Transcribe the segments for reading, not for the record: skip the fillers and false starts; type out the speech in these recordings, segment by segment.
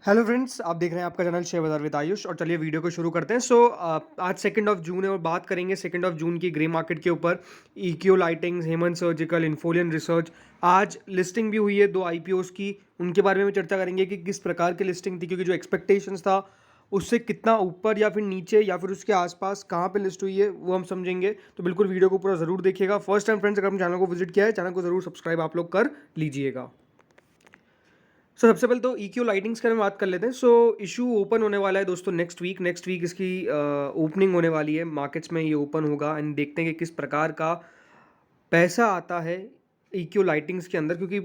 Hello friends, आप देख रहे हैं आपका चैनल शेयर बाजार विद आयुष। और चलिए वीडियो को शुरू करते हैं। आज 2 जून है और बात करेंगे 2 जून की ग्रे मार्केट के ऊपर। EQ lightings, Hemant surgical, Infolion research. आज लिस्टिंग भी हुई है 2 IPOs की, उनके बारे में चर्चा करेंगे कि किस प्रकार की लिस्टिंग थी, क्योंकि जो एक्सपेक्टेशंस था उससे कितना ऊपर या फिर नीचे या फिर उसके आसपास कहाँ पे लिस्ट हुई है वो हम समझेंगे। तो बिल्कुल वीडियो को पूरा ज़रूर देखिएगा। फर्स्ट टाइम फ्रेंड्स अगर हम चैनल को विजिट किया है, चैनल को ज़रूर सब्सक्राइब आप लोग कर लीजिएगा। सबसे पहले तो EQ लाइटिंग्स के बारे में बात कर लेते हैं। इशू ओपन होने वाला है दोस्तों नेक्स्ट वीक इसकी ओपनिंग होने वाली है। मार्केट्स में ये ओपन होगा एंड देखते हैं कि किस प्रकार का पैसा आता है EQ लाइटिंग्स के अंदर, क्योंकि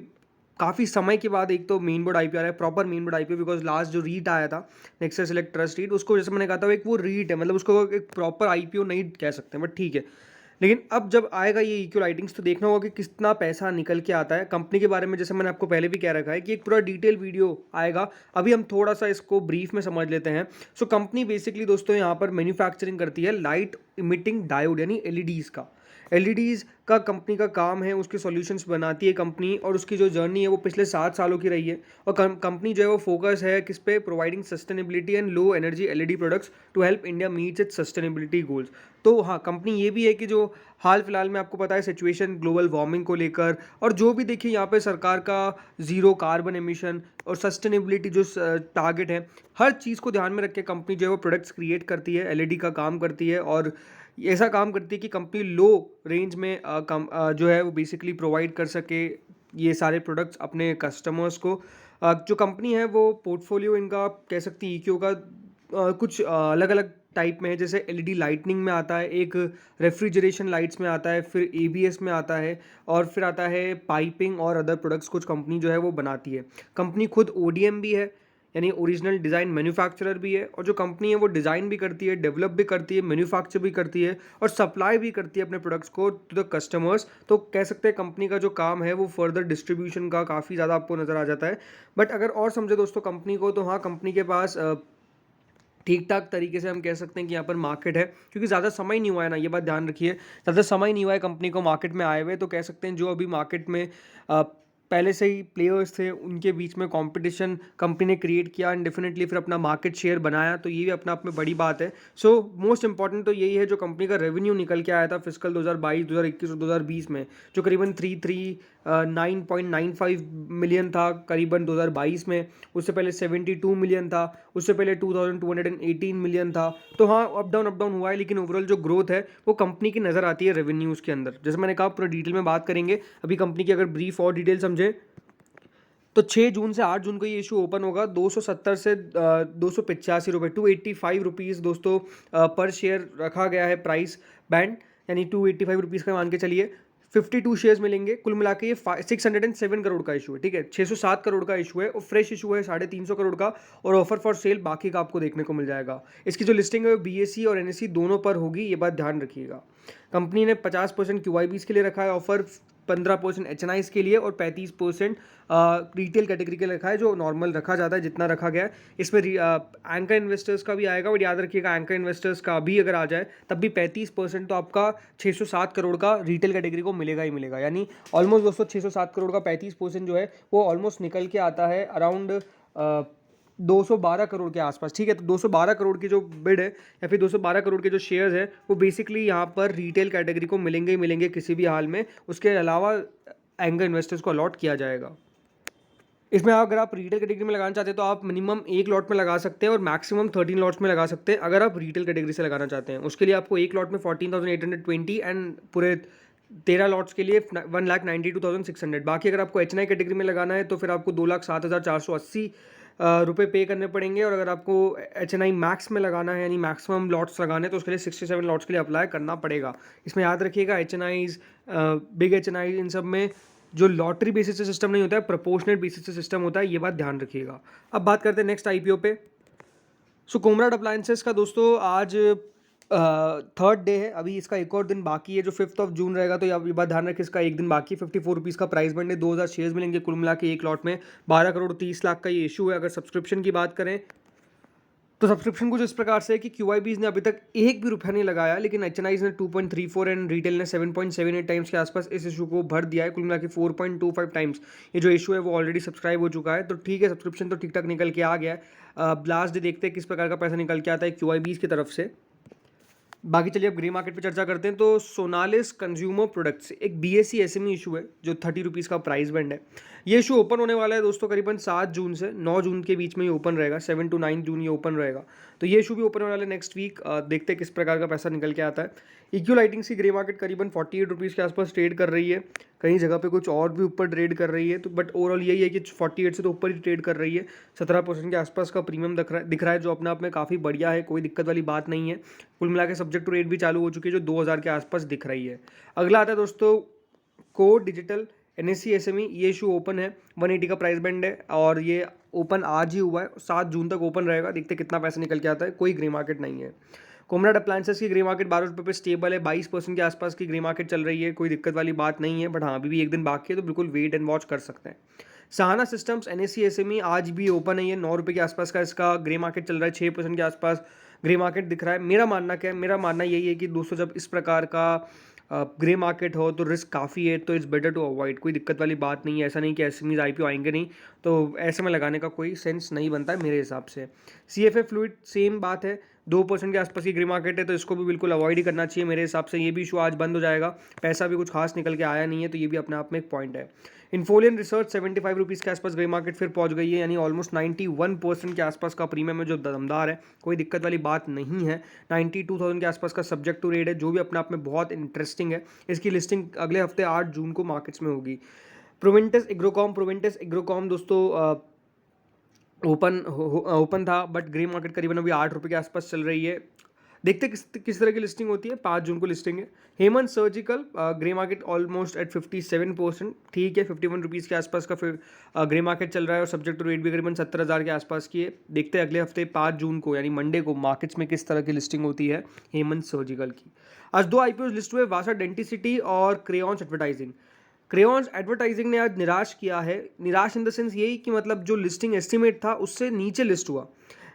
काफ़ी समय के बाद एक तो मेन बोर्ड IPO आ रहा है, proper main board IPO। Because last जो रीट आया था, नेक्सस सेलेक्ट ट्रस्ट रीट, उसको जैसे मैंने कहा था एक वो रीट है, मतलब उसको एक प्रॉपर IPO नहीं कह सकते, बट ठीक है। लेकिन अब जब आएगा ये EQ लाइटिंग्स तो देखना होगा कि कितना पैसा निकल के आता है कंपनी के बारे में। जैसे मैंने आपको पहले भी कह रखा है कि एक पूरा डिटेल वीडियो आएगा। अभी हम थोड़ा सा इसको ब्रीफ में समझ लेते हैं। कंपनी बेसिकली दोस्तों यहाँ पर मैन्युफैक्चरिंग करती है लाइट इमिटिंग डायोड यानी LEDs का। LEDs का कंपनी का काम है, उसके सॉल्यूशंस बनाती है कंपनी, और उसकी जो जर्नी है वो पिछले 7 सालों की रही है। और कंपनी जो है वो फोकस है किस पे, providing sustainability and low energy LED products to help India meets its sustainability goals. तो हाँ, कंपनी ये भी है कि जो हाल फिलहाल में आपको पता है सिचुएशन ग्लोबल वार्मिंग को लेकर, और जो भी देखिए यहाँ पे सरकार का ज़ीरो कार्बन एमिशन और सस्टेनेबिलिटी जो टारगेट है, हर चीज़ को ध्यान में रख के कंपनी जो है वो प्रोडक्ट्स क्रिएट करती है, LED का काम करती है। और ऐसा काम करती है कि कंपनी लो रेंज में जो है वो बेसिकली प्रोवाइड कर सके ये सारे प्रोडक्ट्स अपने कस्टमर्स को। जो कंपनी है वो पोर्टफोलियो इनका कह सकती है EQ का कुछ अलग अलग टाइप में है। जैसे LED लाइटनिंग में आता है, एक रेफ्रिजरेशन लाइट्स में आता है, फिर ABS में आता है, और फिर आता है पाइपिंग और अदर प्रोडक्ट्स कुछ कंपनी जो है वो बनाती है। कंपनी खुद ODM भी है, यानी ओरिजिनल डिज़ाइन मैन्युफैक्चरर भी है। और जो कंपनी है वो डिज़ाइन भी करती है, डेवलप भी करती है, मैन्युफैक्चर भी करती है और सप्लाई भी करती है अपने प्रोडक्ट्स को टू द कस्टमर्स। तो कह सकते हैं कंपनी का जो काम है वो फर्दर डिस्ट्रीब्यूशन का काफ़ी ज़्यादा आपको नज़र आ जाता है। बट अगर और समझे दोस्तों कंपनी को, तो हाँ, कंपनी के पास ठीक ठाक तरीके से हम कह सकते हैं कि यहाँ पर मार्केट है, क्योंकि ज़्यादा समय नहीं हुआ है ना, ये बात ध्यान रखिए। ज़्यादा समय नहीं हुआ है कंपनी को मार्केट में आए हुए। तो कह सकते हैं जो अभी मार्केट में पहले से ही प्लेयर्स थे उनके बीच में कंपटीशन कंपनी ने क्रिएट किया एंड डेफिनेटली फिर अपना मार्केट शेयर बनाया। तो ये भी अपना आप में बड़ी बात है। मोस्ट इंपॉर्टेंट तो यही है, जो कंपनी का रेवेन्यू निकल के आया था फिजिकल 2022, 2021 और 2020 में, जो करीबन 9.95 मिलियन था करीबन 2022 में। उससे पहले 72 मिलियन था, उससे पहले 2218 मिलियन था। तो हाँ, अप डाउन हुआ है, लेकिन ओवरऑल जो ग्रोथ है वो कंपनी की नज़र आती है रेवेन्यूज़ के अंदर। जैसे मैंने कहा पूरा डिटेल में बात करेंगे। अभी कंपनी की अगर ब्रीफ और डिटेल समझे, तो 6 जून से 8 जून को ये इशू ओपन होगा। 270 से 285 रुपये, 285 रुपीज़ दोस्तों पर शेयर रखा गया है प्राइस बैंड, यानी 285 रुपीज़ का मान के चलिए। 52 शेयर्स मिलेंगे कुल मिला के। ये 607 करोड़ का इशू है, ठीक है, 607 करोड़ का इशू है, और फ्रेश इशू है 350 करोड़ का। और ऑफर फॉर सेल बाकी का आपको देखने को मिल जाएगा। इसकी जो लिस्टिंग है वो BSE और NSE दोनों पर होगी, ये बात ध्यान रखिएगा। कंपनी ने 50% QIBs के लिए रखा है ऑफर, 15% HNIs के लिए, और 35% रिटेल कैटेगरी के लिए रखा है, जो नॉर्मल रखा जाता है जितना रखा गया है। इसमें एंकर इन्वेस्टर्स का भी आएगा, बट याद रखिएगा एंकर इन्वेस्टर्स का भी अगर आ जाए तब भी 35% तो आपका 607 करोड़ का रिटेल कैटेगरी को मिलेगा ही मिलेगा। यानी ऑलमोस्ट दोस्तों 607 करोड़ का 35% जो है वो ऑलमोस्ट निकल के आता है अराउंड 212 करोड़ के आसपास, ठीक है। तो 212 करोड़ की जो बिड है या फिर 212 करोड़ के जो शेयर्स हैं वो बेसिकली यहाँ पर रिटेल कैटेगरी को मिलेंगे ही मिलेंगे किसी भी हाल में। उसके अलावा एंगर इन्वेस्टर्स को अलॉट किया जाएगा। इसमें अगर आप रिटेल कैटेगरी में लगाना चाहते हैं तो आप मिनिमम 1 लॉट में लगा सकते हैं और मैक्सिमम 13 लॉट्स में लगा सकते हैं अगर आप रिटेल कैटेगरी से लगाना चाहते हैं। उसके लिए आपको 1 लॉट में 14,820 एंड पूरे 13 लॉट्स के लिए 1,92,600। बाकी अगर आपको HNI कैटेगरी में लगाना है तो फिर आपको 2,07,480 रुपये पे करने पड़ेंगे। और अगर आपको HNI मैक्स में लगाना है यानी मैक्सिमम लॉट्स लगाने, तो उसके लिए 67 लॉट्स के लिए अप्लाई करना पड़ेगा। इसमें याद रखिएगा HNIs, बिग HNI, इन सब में जो लॉटरी बेसिस से सिस्टम नहीं होता है, प्रोपोर्शनल बेसिस से सिस्टम होता है, ये बात ध्यान रखिएगा। अब बात करते हैं नेक्स्ट IPO पे। कोमराट अप्लायंसेस का दोस्तों आज थर्ड डे है। अभी इसका एक और दिन बाकी है जो 5 जून रहेगा। तो ये बात ध्यान रखें, इसका एक दिन बाकी। 54 रुपीज़ का प्राइस बैंड है, 2000 शेयर्स मिलेंगे कुल मिला के एक लॉट में। 12 करोड़ 30 लाख का ये इशू है। अगर सब्सक्रिप्शन की बात करें तो सब्सक्रिप्शन कुछ इस प्रकार से है कि क्यूआईबीज ने अभी तक एक भी रुपया नहीं लगाया, लेकिन एचएनआईज ने 2.34 एंड रिटेल ने 7.78 टाइम्स के आसपास इस इशू को भर दिया है। कुल मिला के 4.25 टाइम्स ये जो इशू है वो ऑलरेडी सब्सक्राइब हो चुका है। तो ठीक है, सब्सक्रिप्शन तो ठीक ठाक निकल के आ गया है। लास्ट डे देखते हैं किस प्रकार का पैसा निकल के आता है क्यूआईबीज की तरफ से। बाकी चलिए अब ग्रे मार्केट पे चर्चा करते हैं। तो सोनालिस कंज्यूमर प्रोडक्ट्स एक बीएसई एसएमई इशू है जो 30 रुपीज़ का प्राइस बैंड है। ये इशू ओपन होने वाला है दोस्तों करीबन 7 जून से 9 जून के बीच में ये ओपन रहेगा। 7 to 9 जून ये ओपन रहेगा। तो ये इशू भी ओपन होने वाला है नेक्स्ट वीक। देखते हैं किस प्रकार का पैसा निकल के आता है। इक्यू लाइटिंग्स की ग्रे मार्केट करीबन 48 रुपीज़ के आसपास ट्रेड कर रही है। कहीं जगह पे कुछ और भी ऊपर ट्रेड कर रही है, तो बट ओवरऑल यही है कि 48 से तो ऊपर ही ट्रेड कर रही है। 17% के आसपास का प्रीमियम दिख रहा है जो अपने आप में काफ़ी बढ़िया है, कोई दिक्कत वाली बात नहीं है। कुल मिला के सब्जेक्ट टू रेट भी चालू हो चुकी है जो 2000 के आसपास दिख रही है। अगला आता है दोस्तों कोर डिजिटल एनएससी एसएमई। ये इशू ओपन है, 180 का प्राइस बैंड है और ये ओपन आज ही हुआ है। 7 जून तक ओपन रहेगा। देखते कितना पैसा निकल के आता है। कोई ग्रे मार्केट नहीं है। कोमराट अप्लायंसेस की ग्रे मार्केट 12 रुपये पे स्टेबल है। 22% के आसपास की ग्रे मार्केट चल रही है। कोई दिक्कत वाली बात नहीं है, बट हाँ अभी भी एक दिन बाकी है तो बिल्कुल वेट एंड वॉच कर सकते हैं। सहाना सिस्टम्स एनएससी एसएमई आज भी ओपन है। ये 9 रुपये के आसपास का इसका ग्रे मार्केट चल रहा है। 6% के आसपास ग्रे मार्केट दिख रहा है। मेरा मानना क्या है, मेरा मानना यही है कि दोस्तों जब इस प्रकार का ग्रे मार्केट हो तो रिस्क काफ़ी है, तो इट्स बेटर टू अवॉइड। कोई दिक्कत वाली बात नहीं है। ऐसा नहीं कि एसएमईज आईपीओ आएंगे नहीं, तो ऐसे में लगाने का कोई सेंस नहीं बनता है मेरे हिसाब से। सीएफए फ्लूइड सेम बात है, 2% के आसपास की ग्रे मार्केट है, तो इसको भी बिल्कुल अवॉइड ही करना चाहिए मेरे हिसाब से। ये भी इशू आज बंद हो जाएगा। पैसा भी कुछ खास निकल के आया नहीं है, तो ये भी अपने आप में एक पॉइंट है। इन्फोलियन रिसर्च 75 रुपीज़ के आसपास ग्रे मार्केट फिर पहुंच गई है, यानी ऑलमोस्ट 91% के आसपास का प्रीमियम है जो दमदार है। कोई दिक्कत वाली बात नहीं है। 92,000 के आसपास का सब्जेक्ट टू रेट है जो भी अपने आप में बहुत इंटरेस्टिंग है। इसकी लिस्टिंग अगले हफ्ते 8 जून को मार्केट्स में होगी। प्रोवेंटस एग्रोकॉम दोस्तों ओपन था, बट ग्रे मार्केट करीबन अभी 8 रुपये के आसपास चल रही है। देखते किस तरह की लिस्टिंग होती है। 5 जून को लिस्टिंग है। Hemant surgical grey market almost at 57%, ठीक है। 51 रुपीज़ के आसपास का फिर ग्रे मार्केट चल रहा है और सब्जेक्ट टू रेट भी करीबन 70,000 के आसपास की है। देखते हैं अगले हफ्ते 5 जून को यानी मंडे को मार्केट्स में किस तरह की लिस्टिंग होती है हेमंत सर्जिकल की। आज 2 आईपीओ लिस्ट हुए, वासा डेंटिसिटी और क्रेयॉन्स एडवर्टाइजिंग। क्रेयॉन्स एडवर्टाइजिंग ने आज निराश किया है। निराश इन द सेंस यही कि मतलब जो लिस्टिंग एस्टिमेट था उससे नीचे लिस्ट हुआ।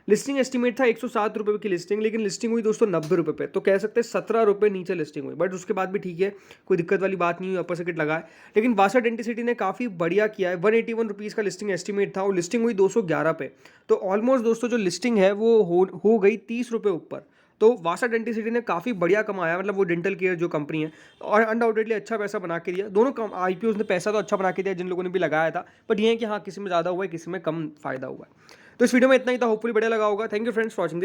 लिस्टिंग एस्टिमेट था 107 रुपये की लिस्टिंग, लेकिन लिस्टिंग हुई दोस्तों 90 रुपये पे, तो कह सकते हैं 17 रुपये नीचे लिस्टिंग हुई। बट उसके बाद भी ठीक है, कोई दिक्कत वाली बात नहीं हुई, अपर सर्किट लगा है। लेकिन वासा डेंटिसिटी ने काफ़ी बढ़िया किया है। 181 रुपीज़ का लिस्टिंग एस्टिमेट था और लिस्टिंग हुई 211 पे, तो ऑलमोस्ट दोस्तों जो लिस्टिंग है वो हो गई 30 रुपये ऊपर। तो वासा डेंटिसिटी ने काफ़ी बढ़िया कमाया, मतलब वो डेंटल केयर जो कंपनी है, और अनडाउटेडली अच्छा पैसा बना के दिया। दोनों आईपीओज ने पैसा तो अच्छा बना के दिया जिन लोगों ने भी लगाया था, बट ये है कि हाँ किसी में ज़्यादा हुआ है, किसी में कम फायदा हुआ है। तो इस वीडियो में इतना ही था। होपफुली बढ़िया लगा होगा। Thank you friends for watching.